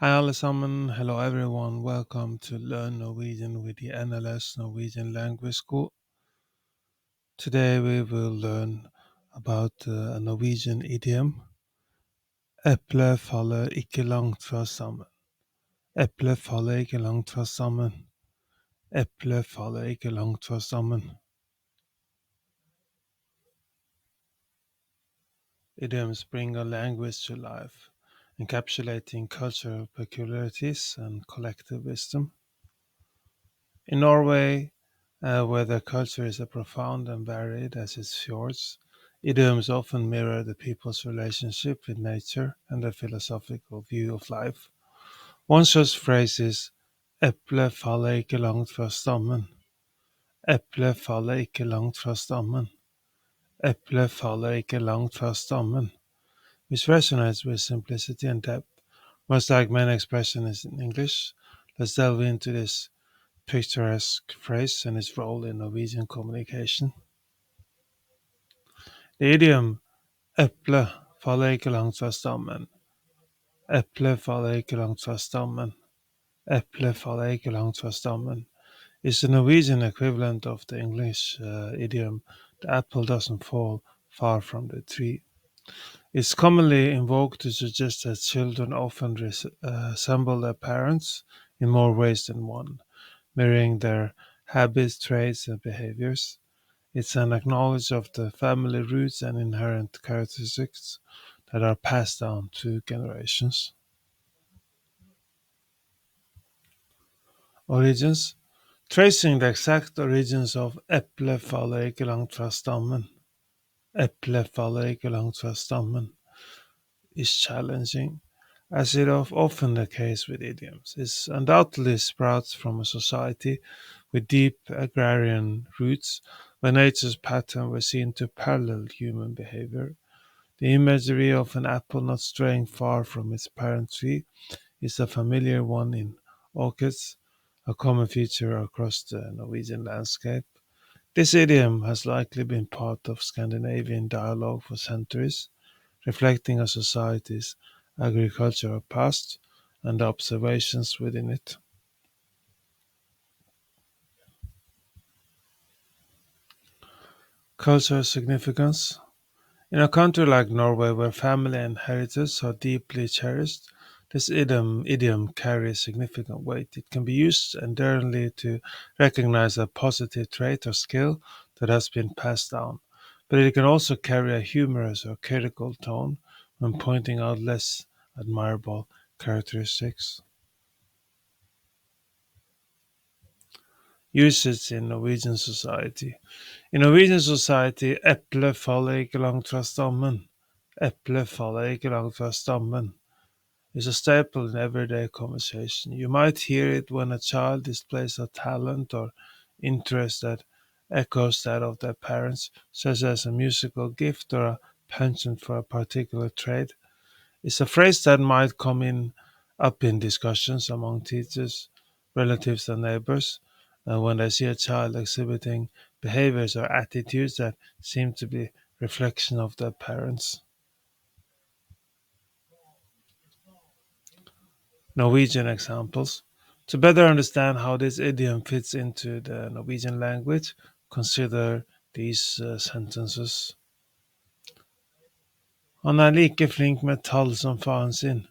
Hi alle sammen, hello everyone, welcome to Learn Norwegian with the NLS Norwegian Language School. Today we will learn about a Norwegian idiom. Eplet faller ikke langt fra stammen. Eplet faller ikke langt fra stammen. Eplet faller ikke langt fra stammen. Idioms bring a language to life, encapsulating cultural peculiarities and collective wisdom. In Norway, where the culture is as profound and varied as its fjords, idioms often mirror the people's relationship with nature and their philosophical view of life. One such phrase is "Eplet faller ikke langt fra stammen." Eplet faller ikke langt fra stammen. Eplet faller ikke langt fra stammen, which resonates with simplicity and depth. Much like many expressions in English, let's delve into this picturesque phrase and its role in Norwegian communication. The idiom "eple faller ikke langt fra stammen", "eple faller ikke langt fra stammen", "eple faller ikke langt fra stammen" is the Norwegian equivalent of the English idiom "the apple doesn't fall far from the tree." It's commonly invoked to suggest that children often resemble their parents in more ways than one, mirroring their habits, traits, and behaviors. It's an acknowledgement of the family roots and inherent characteristics that are passed down through generations. Origins. Tracing the exact origins of "eple faller ikke langt fra stammen", "eple faller ikke langt fra stammen" is challenging, as is often the case with idioms. It undoubtedly sprouts from a society with deep agrarian roots, where nature's patterns were seen to parallel human behavior. The imagery of an apple not straying far from its parent tree is a familiar one in orchids, a common feature across the Norwegian landscape. This idiom has likely been part of Scandinavian dialogue for centuries, reflecting a society's agricultural past and the observations within it. Cultural significance. In a country like Norway, where family and heritage are deeply cherished, this idiom carries significant weight. It can be used endearingly to recognize a positive trait or skill that has been passed down, but it can also carry a humorous or critical tone when pointing out less admirable characteristics. Usage in Norwegian society. In Norwegian society, "eple faller ikke langt fra stammen", "eple faller ikke langt fra stammen" is a staple in everyday conversation. You might hear it when a child displays a talent or interest that echoes that of their parents, such as a musical gift or a penchant for a particular trade. It's a phrase that might come in up in discussions among teachers, relatives, and neighbors when they see a child exhibiting behaviors or attitudes that seem to be reflection of their parents. Norwegian examples. To better understand how this idiom fits into the Norwegian language, consider these sentences. Han er like flink med tall som faren sin.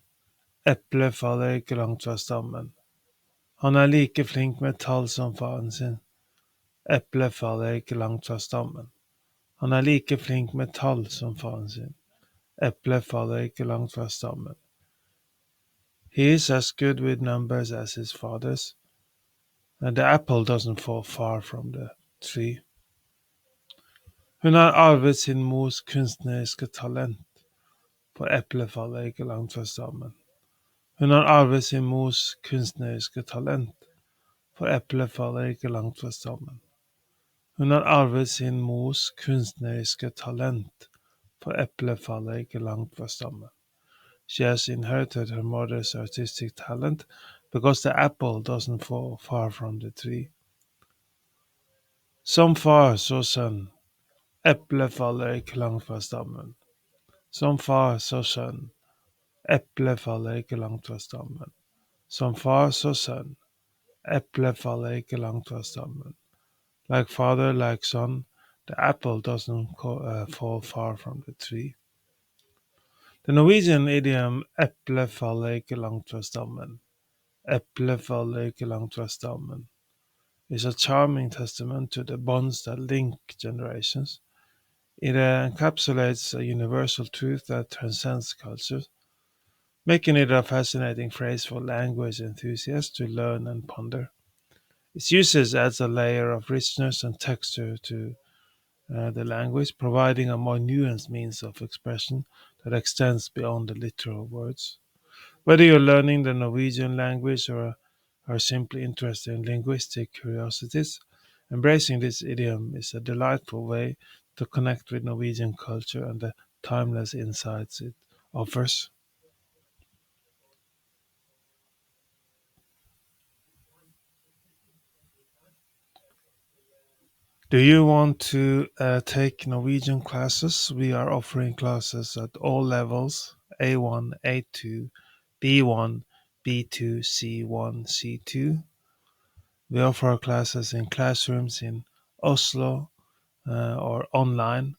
Eplet faller ikke langt fra stammen. Han er like flink med tall som faren sin. Eplet faller ikke langt fra stammen. Han er like flink med tall som faren sin. Eplet faller ikke langt fra stammen. He is as good with numbers as his fathers, and the apple doesn't fall far from the tree. Hun har arvet sin mors kunstneriske talent, for eplet faller ikke langt fra stammen. Hun har arvet sin mors kunstneriske talent, for eplet faller ikke langt fra stammen. Hun har arvet sin mors kunstneriske talent, for eplet faller ikke langt fra stammen. She has inherited her mother's artistic talent because the apple doesn't fall far from the tree. Som far, så sønn. Eplet faller ikke langt fra stammen. Som far, så sønn. Eplet faller ikke langt fra stammen. Som far, så sønn. Eplet faller ikke langt fra stammen. Like father, like son, the apple doesn't fall far from the tree. The Norwegian idiom eplet faller ikke langt fra stammen. Eplet faller ikke langt fra stammen is a charming testament to the bonds that link generations. It encapsulates a universal truth that transcends cultures, making it a fascinating phrase for language enthusiasts to learn and ponder. Its usage adds a layer of richness and texture to the language, providing a more nuanced means of expression that extends beyond the literal words. Whether you're learning the Norwegian language or are simply interested in linguistic curiosities, embracing this idiom is a delightful way to connect with Norwegian culture and the timeless insights it offers. Do you want to take Norwegian classes? We are offering classes at all levels: A1, A2, B1, B2, C1, C2. We offer our classes in classrooms in Oslo or online.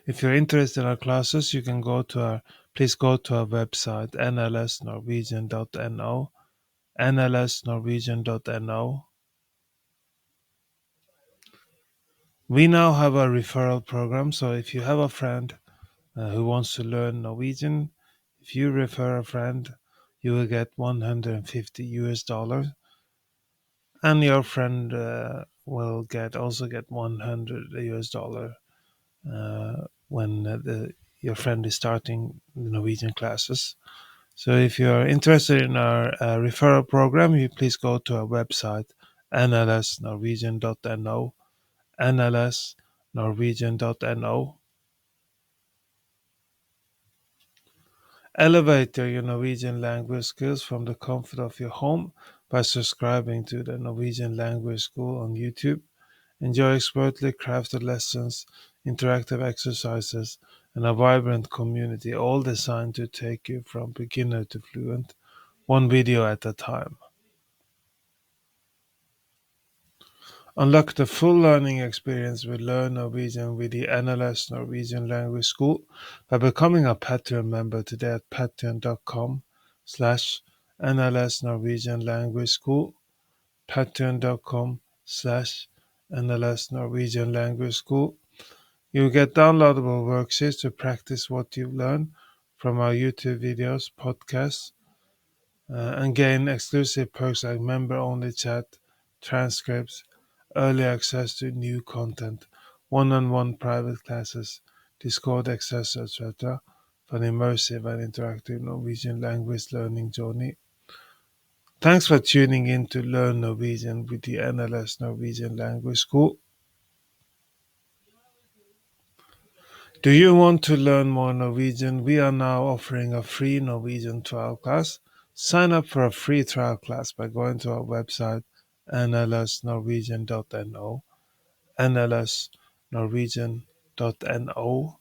If you're interested in our classes, you can please go to our website nlsnorwegian.no, nlsnorwegian.no. We now have a referral program, so if you have a friend who wants to learn Norwegian, if you refer a friend, you will get 150 US dollars, and your friend will get 100 US dollar when your friend is starting the Norwegian classes. So if you're interested in our referral program, you please go to our website nlsnorwegian.no, nlsnorwegian.no. Elevate your Norwegian language skills from the comfort of your home by subscribing to the Norwegian Language School on YouTube. Enjoy expertly crafted lessons, interactive exercises, and a vibrant community, all designed to take you from beginner to fluent, one video at a time. Unlock the full learning experience with Learn Norwegian with the NLS Norwegian Language School by becoming a Patreon member today at patreon.com/NLS Norwegian Language School, patreon.com/NLS Norwegian Language School. You will get downloadable worksheets to practice what you've learned from our YouTube videos, podcasts, and gain exclusive perks like member-only chat, transcripts, early access to new content, one-on-one private classes, Discord access, etc. for an immersive and interactive Norwegian language learning journey. Thanks for tuning in to Learn Norwegian with the NLS Norwegian Language School. Do you want to learn more Norwegian? We are now offering a free Norwegian trial class. Sign up for a free trial class by going to our website nlsnorwegian.no, nlsnorwegian.no.